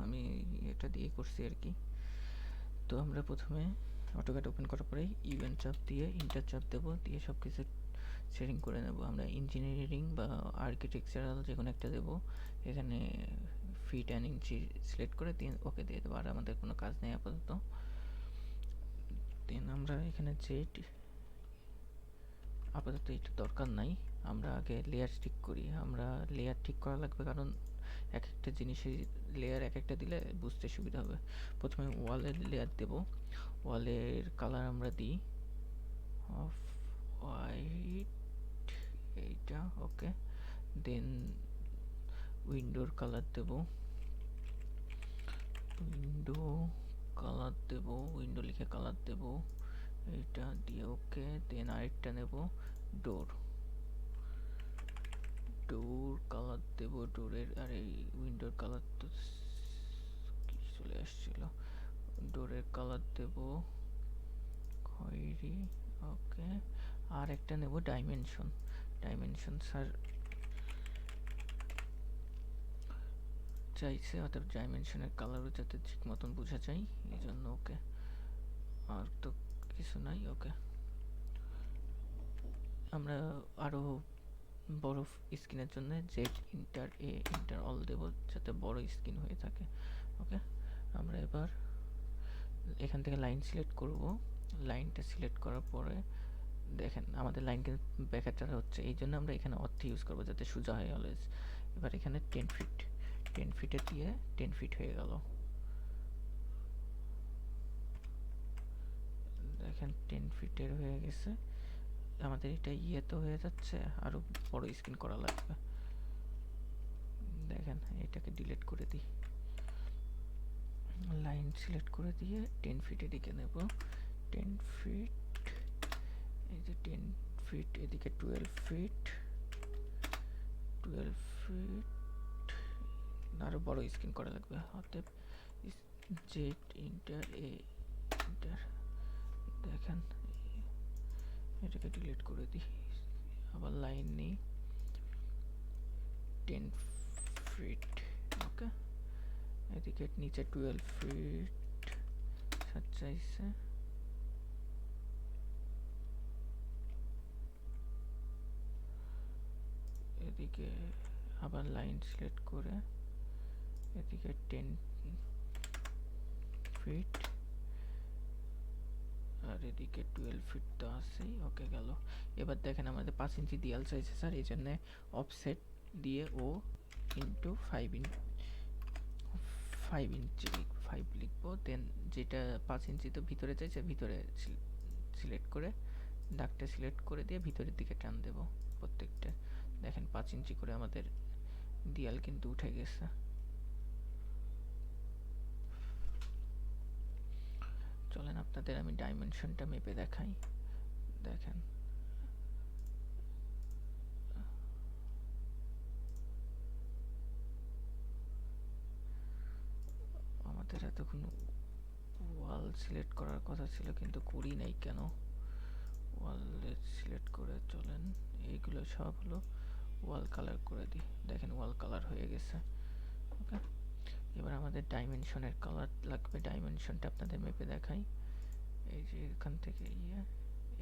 আমি এটা দিয়ে করছি আর কি। তো আমরা প্রথমে অটোক্যাড ওপেন করার পরে ইভেন্ট চাপ দিয়ে ইন্টার চাপ দেবো, দিয়ে সব কিছু সেটিং করে নেব। আমরা ইঞ্জিনিয়ারিং বা আর্কিটেকচারাল যে কোনো একটা দেবো। এখানে ফিট অ্যান্ড ইঞ্চি সিলেক্ট করে দিয়ে ওকে দিয়ে দেবো। আর আমাদের কোনো কাজ নেই আপাতত। দেন আমরা এখানে আপাতত এটা দরকার নাই, আমরা আগে লেয়ার ঠিক করি। আমরা লেয়ার ঠিক করা লাগবে, কারণ এক একটা জিনিসের লেয়ার এক একটা দিলে বুঝতে সুবিধা হবে। প্রথমে ওয়ালের লেয়ার দেব। ওয়ালের কালার আমরা দিই অফ হোয়াইট, এইটা ওকে। দেন উইন্ডোর কালার দেব, উইন্ডো কালার দেব, উইন্ডো লিখে কালার দেব, এইটা দিয়ে ওকে। দেন আরেকটা নেব ডোর, ডোর কালার দেব ডোরের। আর এই উইন্ডোর কালার তো কি চলে আসছিল, ডোরের কালার দেব খয়েরি, ওকে। আর একটা নেব ডাইমেনশন, ডাইমেনশন স্যার চাইছে, অর্থাৎ ডাইমেনশনের কালারও যাতে ঠিক মতন বোঝা যায় এই জন্য ওকে। আর তো কিছু নাই, ওকে। আমরা আরও বড় স্ক্রিনের জন্য জেড ইন্টার এ ইন্টার অল দেব, যাতে বড় স্ক্রিন হয়ে থাকে, ওকে। আমরা এবার এখান থেকে লাইন সিলেক্ট করব। লাইনটা সিলেক্ট করার পরে দেখেন আমাদের লাইন কিন্তু ব্যাকারটা হচ্ছে, এই জন্য আমরা এখানে অর্থ ইউজ করবো যাতে সোজা হয় অলওয়েজ। এবার এখানে 10 ফিট, 10 ফিটে দিয়ে 10 ফিট হয়ে গেল। দেখেন 10 ফিটের হয়ে গেছে। আমাদের এটা তো হয়ে যাচ্ছে, আরো বড় স্ক্রিন করা লাগবে। দেখেন এটাকে ডিলিট করে দিই, লাইন সিলেক্ট করে দিয়ে 10 ফিট এদিকে নেব। 10 ফিট, এই যে 10 ফিট, এদিকে 12 ফিট, 12 ফিট, আরো বড় স্ক্রিন করা লাগবে। অতএব জেড ইন্টার এ ইন্টার, দেখেন এটাকে ডিলিট করে দিই। আবার লাইন নেই, 10 ফিট, ওকে। এদিকে নিচে 12 ফিট চাইছে, এদিকে আবার লাইন সিলেক্ট করে এদিকে 10 ফিট, আর এদিকে 12 ফিট তো আছেই, ওকে গেল। এবার দেখেন আমাদের 5 ইঞ্চি দেয়াল চাইছে স্যার, এই জন্য অফসেট দিয়ে ও ইন্টু 5 ইঞ্চি 5 লিখবো। দেন যেটা 5 ইঞ্চি তো ভিতরে চাইছে, ভিতরে সিলেক্ট করে দাগটা সিলেক্ট করে দিয়ে ভিতরের দিকে টান দেব প্রত্যেকটা। দেখেন 5 ইঞ্চি করে আমাদের দেয়াল কিন্তু উঠে গেছে। চলেন আপনাদের আমি ডাইমেনশনটা মেপে দেখাই। দেখেন আমাদের এতক্ষণ ওয়াল সিলেক্ট করার কথা ছিল কিন্তু করি নাই কেন। ওয়াল সিলেক্ট করে চলেন, এইগুলো সব হলো ওয়াল কালার করে দিই। দেখেন ওয়াল কালার হয়ে গেছে, ওকে। এবার আমাদের ডাইমেনশনের কালার লাগবে, ডাইমেনশনটা আপনাদের মেপে দেখাই। এই যে এখান থেকে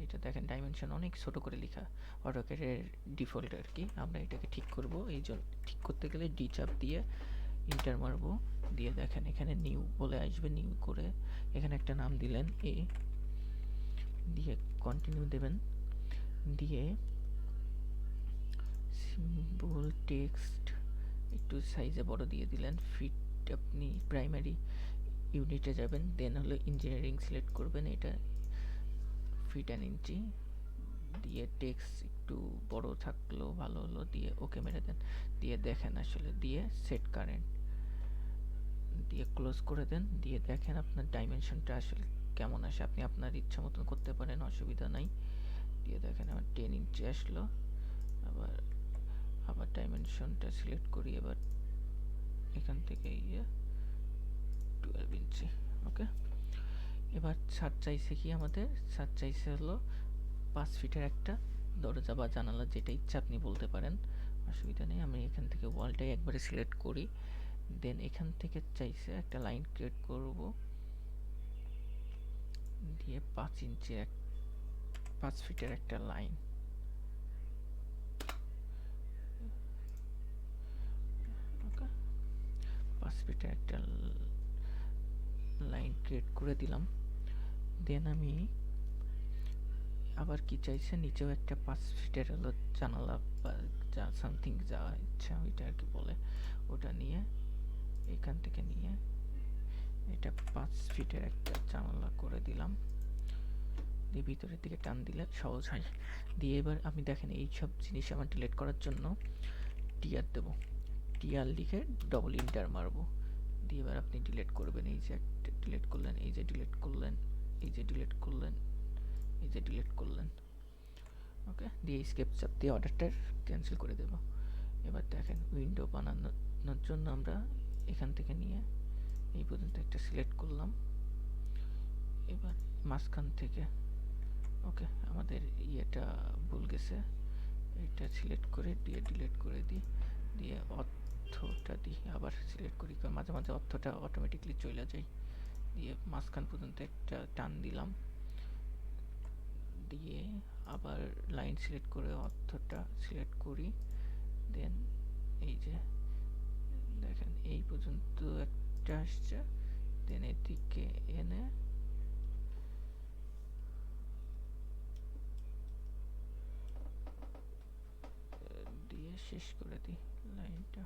এইটা দেখেন ডাইমেনশন অনেক ছোট করে লেখা, অটোক্যাডের ডিফল্ট আর কি। আমরা এটাকে ঠিক করব, এই জন্য ঠিক করতে গেলে ডি চাপ দিয়ে ইন্টার মারবো, দিয়ে দেখেন এখানে নিউ বলে আসবে। নিউ করে এখানে একটা নাম দিলেন এ, দিয়ে কন্টিনিউ দেবেন, দিয়ে সিম্বল টেক্সট একটু সাইজে বড় দিয়ে দিলেন। ফিট আপনি প্রাইমারি ইউনিটে যাবেন, দেন হলো ইঞ্জিনিয়ারিং সিলেক্ট করবেন, এটা ফিট অ্যান্ড ইঞ্চি দিয়ে টেক্সট একটু বড় থাকলেও ভালো হলো, দিয়ে ওকে মেরে দেন। দিয়ে দেখেন আসলে দিয়ে সেট কারেন্ট দিয়ে ক্লোজ করে দেন, দিয়ে দেখেন আপনার ডাইমেনশনটা আসলে কেমন আসে। আপনি আপনার ইচ্ছা মতন করতে পারেন, অসুবিধা নাই। দিয়ে দেখেন আমার 10 ইঞ্চি আসলো। আবার আবার ডাইমেনশনটা সিলেক্ট করি, এবার এখান থেকে 12 ইঞ্চি, ওকে। এবার ছাদ চাইছে কি আমাদের, ছাদ চাইছে হলো 5 ফিটের একটা দরজা বা জানালা, যেটা ইচ্ছা আপনি বলতে পারেন, অসুবিধা নেই। আমি এখান থেকে ওয়ালটাই একবারে সিলেক্ট করি, দেন এখান থেকে চাইছে একটা লাইন ক্রিয়েট করব, দিয়ে 5 ফিটের একটা লাইন, ওকে 5 ফিটের একটা লাইন ক্রিয়েট করে দিলাম। দেন আমি আবার কি চাইছে, নিচেও একটা 5 ফিটের হলো জানালা বা যা সামথিং যা ইচ্ছা ওইটা আর কি বলে, ওটা নিয়ে এখান থেকে নিয়ে এটা 5 ফিটের একটা জানালা করে দিলাম, দিয়ে ভিতরের দিকে টান দিলে সহজ হয়। দিয়ে এবার আমি দেখেন এইসব জিনিস আমার ডিলিট করার জন্য টিআর দেবো, টিআর লিখে ডবল ইন্টার মারবো, দিয়ে এবার আপনি ডিলিট করবেন। এই যে একটা ডিলিট করলেন, এই যে ডিলিট করলেন, এই যে ডিলিট করলেন, এই যে ডিলিট করলেন, ওকে। দিয়ে স্কেপ চাপ দিয়ে অর্ডারটা ক্যান্সেল করে দেব। এবার দেখেন উইন্ডো বানানোর জন্য আমরা এখান থেকে নিয়ে এই পর্যন্ত একটা সিলেক্ট করলাম। এবার মাঝখান থেকে ওকে আমাদের ইয়েটা ভুল গেছে, এটা সিলেক্ট করে দিয়ে ডিলিট করে দিই, দিয়ে অর্থটা দিই আবার সিলেক্ট করি, কারণ মাঝে মাঝে অর্থটা অটোমেটিকলি চলে যায়। দিয়ে মাঝখান পর্যন্ত একটা টান দিলাম, দিয়ে আবার লাইন সিলেক্ট করে অর্থটা সিলেক্ট করি, দেন এই যে দেখেন এই পর্যন্ত একটা আসছে, দেন এদিকে এনে দিয়ে শেষ করে দিই লাইনটা।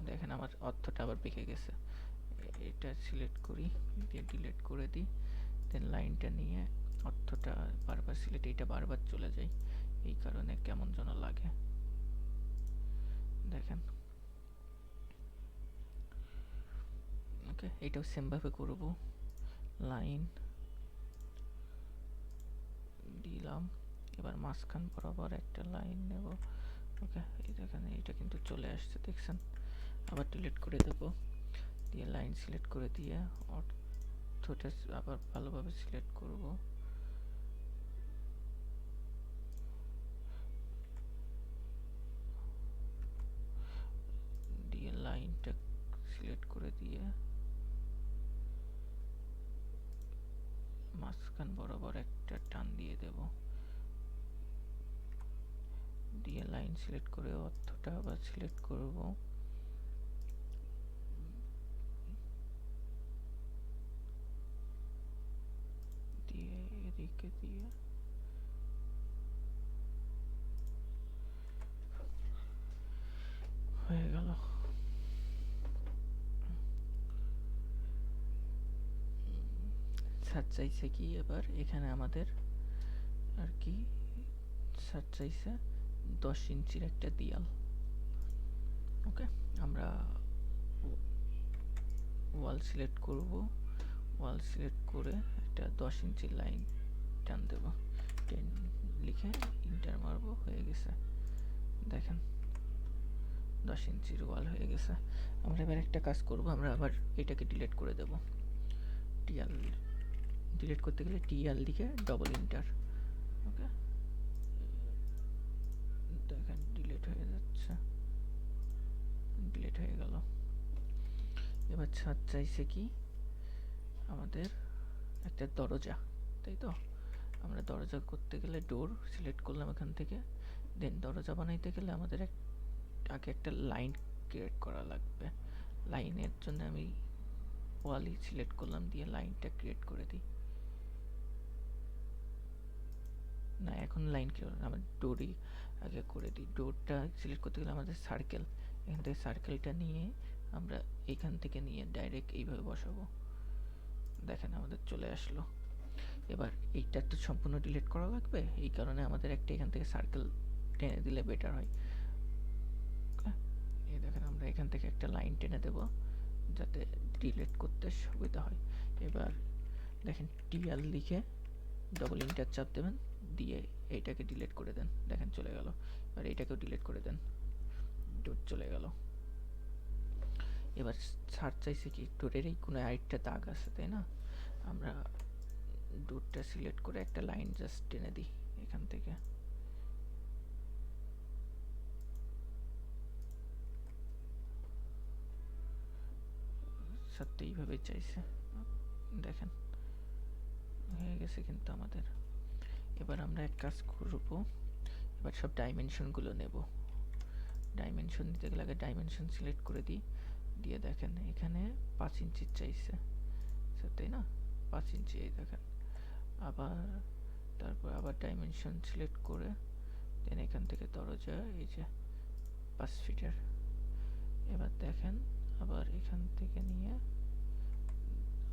দেখেন আমার অর্থটা আবার বেঁকে গেছে, এটা সিলেক্ট করি দিয়ে ডিলিট করে দিই, দেন লাইনটা নিয়ে অর্থটা বারবার সিলেক্ট, এইটা বারবার চলে যায়, এই কারণে কেমন যেন লাগে দেখেন। ওকে এটাও সেমভাবে করব, লাইন দিলাম, এবার মাঝখান বরাবর একটা লাইন নেব, ওকে এই দেখেন এইটা কিন্তু চলে আসছে দেখছেন। আবার ডিলিট করে দেব, দিয়ে লাইন সিলেক্ট করে দিয়ে অর্থটা আবার ভালোভাবে সিলেক্ট করব, দিয়ে লাইনটা সিলেক্ট করে দিয়ে মাঝখান বরাবর একটা টান দিয়ে দেব, দিয়ে লাইন সিলেক্ট করে অর্থটা আবার সিলেক্ট করব, দিয়ে এদিকে দিয়ে হয়ে গেল। স্যার চাইছে কি এবার এখানে আমাদের আর কি, স্যার চাইছে 10 ইঞ্চির একটা দেয়াল, ওকে আমরা ওয়াল সিলেক্ট করব, ওয়াল সিলেক্ট করে একটা 10 ইঞ্চির লাইন টান দেব, 10 লিখে ইন্টার মারবো, হয়ে গেছে দেখেন 10 ইঞ্চির ওয়াল হয়ে গেছে। আমরা এবার একটা কাজ করব, আমরা আবার এটাকে ডিলিট করে দেব, টিএল ডিলিট করতে গেলে টিএল লিখে ডবল ইন্টার, ওকে দেখেন ডিলিট হয়ে যাচ্ছে, ডিলিট হয়ে গেল। এবার ছাদ চাইছে কি আমাদের একটা দরজা, তাই তো আমরা দরজা করতে গেলে ডোর সিলেক্ট করলাম এখান থেকে, দেন দরজা বানাইতে গেলে আমাদের আগে একটা লাইন ক্রিয়েট করা লাগবে। লাইনের জন্য আমি ওয়ালই সিলেক্ট করলাম, দিয়ে লাইনটা ক্রিয়েট করে দিই, না এখন লাইন ক্রিয়েট আমার ডোরই আগে করে দিই। ডোরটা সিলেক্ট করতে গেলে আমাদের সার্কেল, এখান থেকে সার্কেলটা নিয়ে আমরা এখান থেকে নিয়ে ডাইরেক্ট এইভাবে বসাবো, দেখেন আমাদের চলে আসলো। এবার এইটা তো সম্পূর্ণ ডিলিট করা লাগবে, এই কারণে আমাদের একটা এখান থেকে সার্কেল টেনে দিলে বেটার হয়। এই দেখেন আমরা এখান থেকে একটা লাইন টেনে দেব যাতে ডিলিট করতে সুবিধা হয়। এবার দেখেন টিএল লিখে ডবল ইন্টার চাপ দেবেন, দিয়ে এইটাকে ডিলিট করে দেন, দেখেন চলে গেল। এবার এইটাকেও ডিলিট করে দেন, ডট চলে গেল। এবার সার্চ চাইছে কি ডোরের এই কোনো আরেকটা দাগ আছে তাই না, আমরা ডটটা সিলেক্ট করে একটা লাইন জাস্ট টেনে দিই এখান থেকে, সত্য এইভাবে চাইছে, দেখেন হয়ে গেছে কিন্তু আমাদের। এবার আমরা এক কাজ করব, এবার সব ডাইমেনশনগুলো নেব। ডাইমেনশন দিতে গেলে আগে ডাইমেনশন সিলেক্ট করে দিই, দিয়ে দেখেন এখানে 5 ইঞ্চির চাইছে, তাই না? 5 ইঞ্চি, এই দেখেন। আবার তারপর আবার ডাইমেনশন সিলেক্ট করে দেন এখান থেকে দরজা এই যে 5 ফিটের। এবার দেখেন আবার এখান থেকে নিয়ে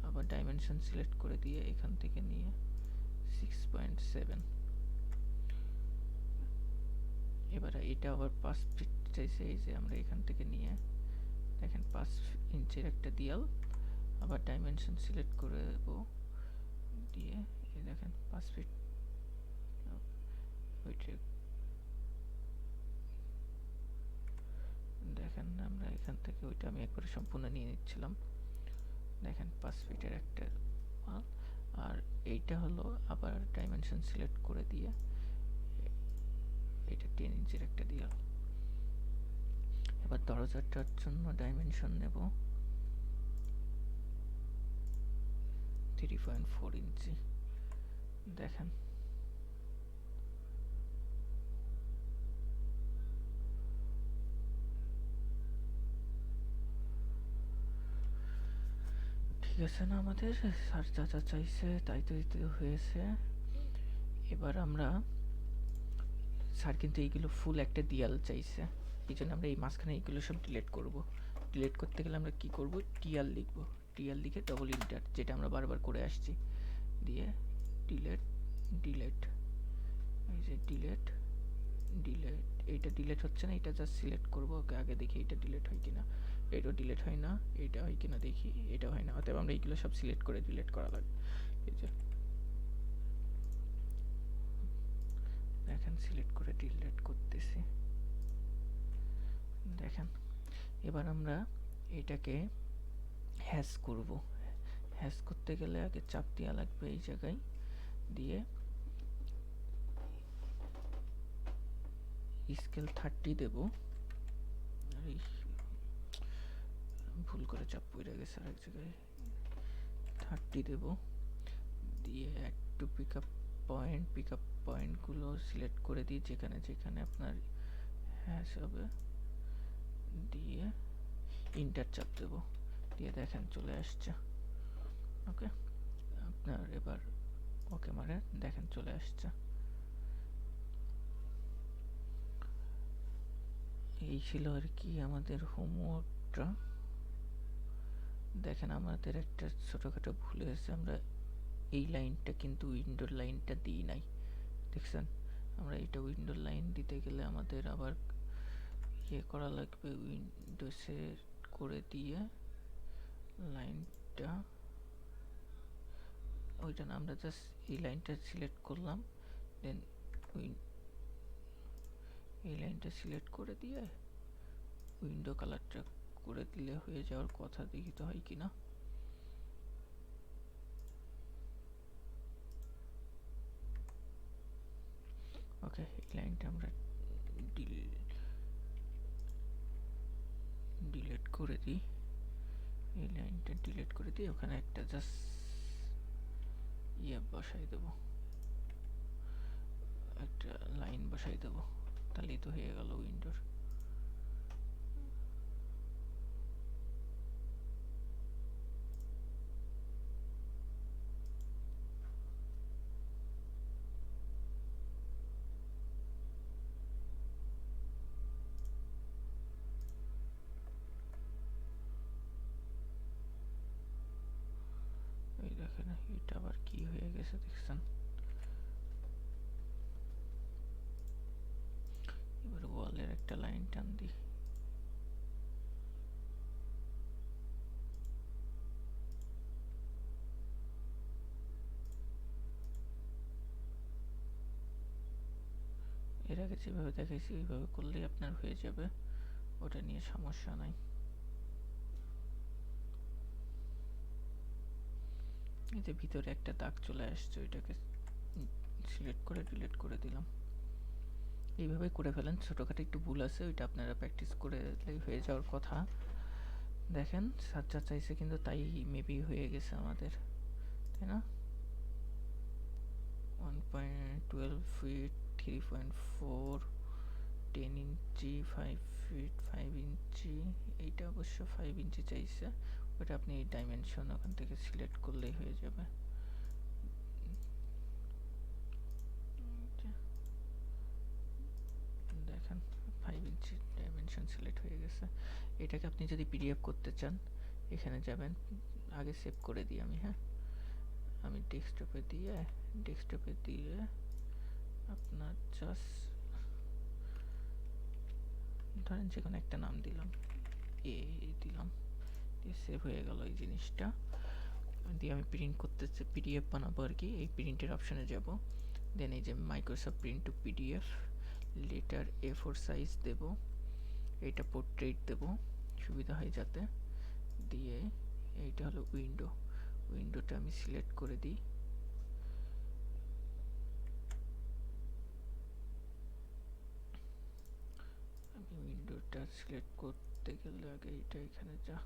আবার ডাইমেনশন সিলেক্ট করে দিয়ে এখান থেকে নিয়ে 6.7। এবার এটা আবার 5 ফিট চাইছে, এই যে আমরা এখান থেকে নিয়ে দেখেন 5 ইঞ্চির একটা দেয়াল, আবার ডাইমেনশন সিলেক্ট করে দেব, দিয়ে এই দেখেন 5 ফিট। ওইটা দেখেন আমরা এখান থেকে ওইটা আমি একবারে সম্পূর্ণ নিয়ে নিচ্ছিলাম, দেখেন 5 ফিটের একটা মাল। আর এইটা হলো আবার ডাইমেনশন সিলেক্ট করে দিয়ে এটা 10 ইঞ্চির একটা দেয়াল। এবার দরজাটার জন্য ডাইমেনশন নেব 3.4 ইঞ্চি, দেখেন ঠিক আছে না? আমাদের স্যার যা যা চাইছে তাই তো হয়েছে। এবার আমরা স্যার কিন্তু এইগুলো ফুল একটা দেয়াল চাইছে, এই জন্য আমরা এই মাঝখানে এইগুলো সব ডিলিট করব। ডিলিট করতে গেলে আমরা কি করব, টিআর লিখব, টিআর লিখে ডবল ইন্টার, যেটা আমরা বারবার করে আসছি, দিয়ে ডিলিট ডিলিট, এই যে ডিলিট ডিলিট। এইটা ডিলিট হচ্ছে না, এটা জাস্ট সিলেক্ট করব। ওকে, আগে দেখি এটা ডিলিট হয় কিনা। এটাও ডিলিট হয় না, এটা হয় কিনা দেখি, এটা হয় না। অতএব আমরা এইগুলো সব সিলেক্ট করে ডিলিট করা লাগবে। এই যে দেখেন সিলেক্ট করে ডিলিট করতেছি, দেখেন। এবার আমরা এটাকে হ্যাশ করব। হ্যাশ করতে গেলে আগে চাপ দেওয়া লাগবে এই জায়গায়, দিয়ে স্কেল 30 দেব। ভুল করে চাপ পড়ে গেছে আরেক জায়গায়, 30 দেব। দিয়ে একটু পিক আপ পয়েন্টগুলো সিলেক্ট করে দিই যেখানে যেখানে আপনার হ্যাশ হবে, দিয়ে ইন্টার চাপ দেব, দিয়ে দেখেন চলে আসছে। ওকে, আপনার এবার ওকে মারে, দেখেন চলে আসছে। এই ছিল আর কি আমাদের হোমওয়ার্কটা। দেখেন আমাদের একটা ছোটোখাটো ভুল হয়েছে, আমরা এই লাইনটা কিন্তু উইন্ডোর লাইনটা দিই নাই, দেখছেন? আমরা এটা উইন্ডোর লাইন দিতে গেলে আমাদের আবার ইয়ে করা লাগবে, উইন্ডোসে করে দিয়ে লাইনটা, ওইটা না, আমরা জাস্ট এই লাইনটা সিলেক্ট করলাম, দেন এই লাইনটা সিলেক্ট করে দিয়ে উইন্ডো কালারটা করে দিলে হয়ে যাওয়ার কথা, দেখি তো হয় কিনা। ওকে, এই লাইনটা আমরা ডিলিট করে দিই, এই লাইনটা ডিলিট করে দিই, ওখানে একটা জাস্ট ইয়ে বসাই দেব, একটা লাইন বসাই দেব, তাহলেই তো হয়ে গেল উইন্ডোর। এই দেখেন এটা আবার কি হয়ে গেছে, দেখছেন? এবার ওয়ালের একটা লাইন টান দিই, এর আগে যেভাবে দেখাইছি ওইভাবে করলেই আপনার হয়ে যাবে, ওটা নিয়ে সমস্যা নাই। এই যে ভিতরে একটা দাগ চলে আসছে, ওইটাকে সিলেক্ট করে ডিলিট করে দিলাম। এইভাবে করে ফেলেন, ছোটোখাটো একটু ভুল আছে, ওইটা আপনারা প্র্যাকটিস করে হয়ে যাওয়ার কথা। দেখেন স্যার যা চাইছে কিন্তু তাই মেবি হয়ে গেছে আমাদের, তাই না? 1.12 ফিট, 3.4, 10 ইঞ্চি, 5 ফিট, 5 ইঞ্চি। এইটা অবশ্য 5 ইঞ্চি চাইছে, ওটা আপনি ডাইমেনশন ওখান থেকে সিলেক্ট করলেই হয়ে যাবে। দেখেন 5 ইঞ্চি ডাইমেনশন সিলেক্ট হয়ে গেছে। এটাকে আপনি যদি পিডিএফ করতে চান এখানে যাবেন, আগে সেভ করে দিই আমি। হ্যাঁ, আমি ডেস্কটপে দিয়ে আপনার জাস্ট ধরেন যে কোনো একটা নাম দিলাম, এ দিলাম, দিয়ে সেভ হয়ে গেল এই জিনিসটা। দিয়ে আমি প্রিন্ট করতে পিডিএফ বানাবো আর কি। এই প্রিন্টের অপশানে যাব, দেন এই যে Microsoft print to PDF, letter A4 size দেব, এইটা পোর্ট্রেট দেব সুবিধা হয় যাতে। দিয়ে এইটা হলো উইন্ডোটা আমি সিলেক্ট করে দিই। আমি উইন্ডোটা সিলেক্ট করতে গেলে আগে এইটা এখানে যা,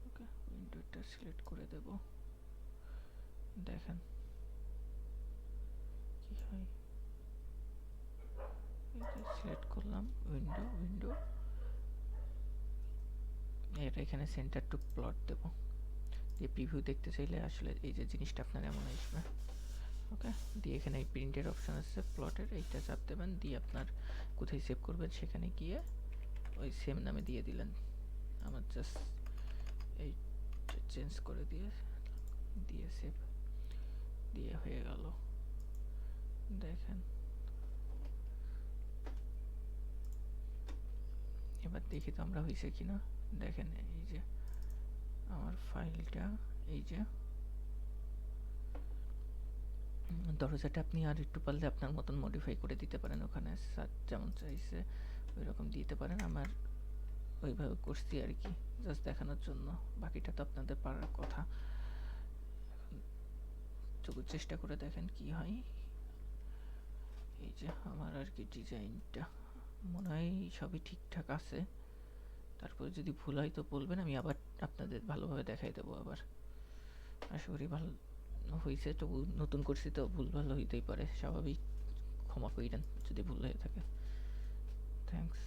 ওকে উইন্ডোটা সিলেক্ট করে দেব। দেখেন কি হয়, সিলেক্ট করলাম উইন্ডো, এটা এখানে সেন্টার টু প্লট দেব। দিয়ে প্রিভিউ দেখতে চাইলে আসলে এই যে জিনিসটা আপনার এমন আসবে। ওকে, দিয়ে এখানে এই প্রিন্টের অপশন আছে প্লটের, এইটা চাপ দেবেন, দিয়ে আপনার কোথায় সেভ করবেন সেখানে গিয়ে ওই সেম নামে দিয়ে দিলেন। আমার জাস্ট এই চেঞ্জ করে দিয়ে সেভ দিয়ে হয়ে গেল। দেখেন এবার দেখি তো আমরা হয়েছে কিনা। দেখেন এই যে আমার ফাইলটা, এই যে দরজাটা আপনি আর একটু পারলে আপনার মতন মডিফাই করে দিতে পারেন, ওখানে স্যার যেমন চাইছে ওই রকম দিতে পারেন। আমার ওইভাবে করছি আর কি, জাস্ট দেখানোর জন্য। বাকিটা তো আপনাদের পারার কথা। তবু চেষ্টা করে দেখেন কি হয়। এই যে আমার আর কি ডিজাইনটা মনে হয় সবই ঠিকঠাক আছে। তারপরে যদি ভুল হয় তো বলবেন, আমি আবার আপনাদের ভালোভাবে দেখাই দেবো আবার। আশা করি ভালো হয়েছে। তবু নতুন করছি তো ভুল ভালো হইতেই পারে, স্বাভাবিক। ক্ষমা করিলেন যদি ভুল হয়ে থাকে। থ্যাংকস।